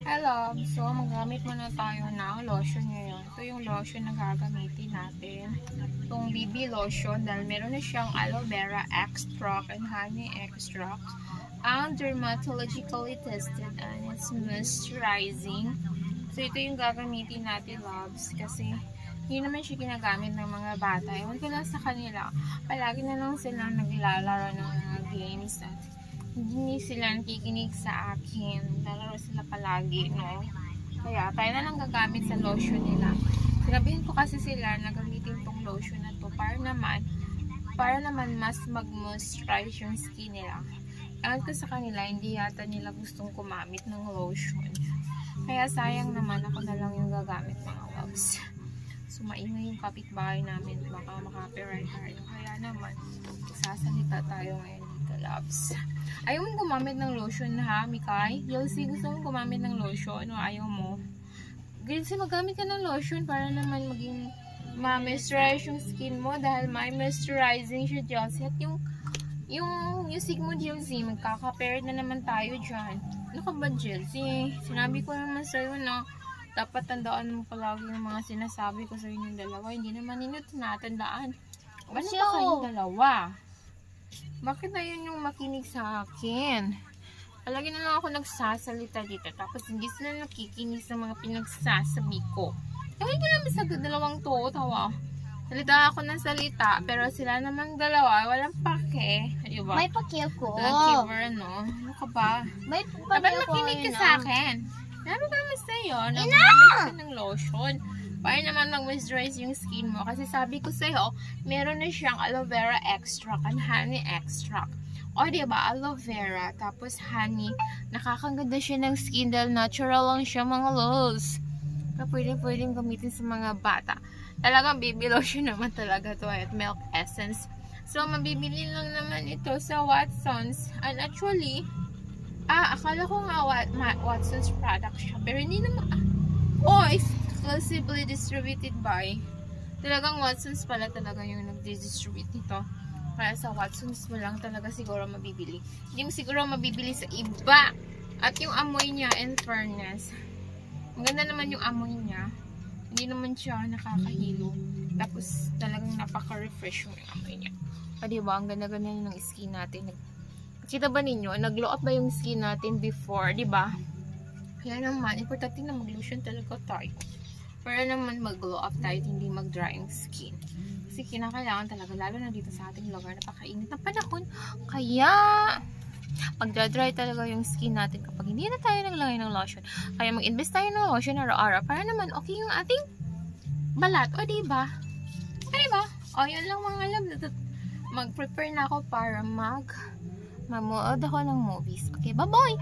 Hello, so magamit muna tayo ng lotion ngayon. Ito yung lotion na gagamitin natin. Itong BB lotion dahil meron na siyang aloe vera extract and honey extract. Ang dermatologically tested and it's moisturizing. So ito yung gagamitin natin, loves, kasi hindi naman siya ginagamit ng mga bata. Ewan ko lang sa kanila. Palagi na lang sila naglalaro ng mga games at hindi sila nakikinig sa akin. Lalaro sila palagi, no? Kaya tayo na lang gagamit sa lotion nila. Sinabihin ko kasi sila na gamitin tong lotion na to para naman mas mag-moisturize yung skin nila. Ewan ko sa kanila, hindi yata nila gustong kumamit ng lotion. Kaya sayang naman, ako na lang yung gagamit, mga loves. So maingay yung kapitbahay namin, baka makapiright tayo. Kaya naman, sasalita tayo ngayon dito, loves. Ayaw mo gumamit ng lotion, ha, Mikay? Yelsi, gusto mo gumamit ng lotion o ayaw mo? Kasi magamit ka ng lotion para naman maging ma-moisturize yung skin mo dahil may moisturizing siya, Yelsi. At yung music mo, Yelsi, magkaka-paired na naman tayo dyan. Ano ka ba, Yelsi? Sinabi ko naman sa'yo na dapat tandaan mo palagi yung mga sinasabi ko sa inyong dalawa. Hindi naman ninyo tinatandaan. Ano ba kayong dalawa? Bakit na yun yung makinig sa akin? Palagi na lang ako nagsasalita dito. Tapos hindi sila nakikinig sa mga pinagsasabi ko. Ewan ko naman sa dalawang to, tawa. Salita ako ng salita. Pero sila namang dalawa, walang pake. Diba? May pake ako. Giver, no? Ano ka ba? May pake dapat ako. makinig ka sa akin. Sabi ko naman sa'yo, na magamit ka ng lotion. Para naman mag-moisturize yung skin mo. Kasi sabi ko sa'yo, meron na siyang aloe vera extract and honey extract. O, diba? Aloe vera, tapos honey. Nakakaganda siya ng skin dahil natural lang siya, mga loves. Kaya pwedeng gamitin sa mga bata. Talagang baby lotion naman talaga to at milk essence. So, mabibili lang naman ito sa Watsons. And actually, akala ko nga Watsons product siya. Pero hindi naman, exclusively distributed by, talagang Watsons pala talaga yung nag-distribute nito. Kaya sa Watsons mo lang talaga siguro mabibili. Hindi mo siguro mabibili sa iba. At yung amoy niya, in fairness, maganda naman yung amoy niya. Hindi naman siya nakakahilo. Tapos talagang napaka-refresh yung amoy niya. Diba, ang ganda-ganda ng skin natin. Kita ba ninyo? Nag-glow up ba yung skin natin before? Diba? Kaya naman, importante na mag-lotion talaga tayo. Para naman mag-glow up tayo, hindi mag-dry ang skin. Kasi kinakailangan talaga, lalo na dito sa ating lugar, napakainit na panahon. Kaya, magdadry talaga yung skin natin kapag hindi na tayo naglagay ng lotion. Kaya mag-invest tayo ng lotion araw-araw para naman okay yung ating balat. O, diba? O, diba? O, yun lang mga love. Mag-prepare na ako para mamuod ako ng movies. Okay, bye-bye!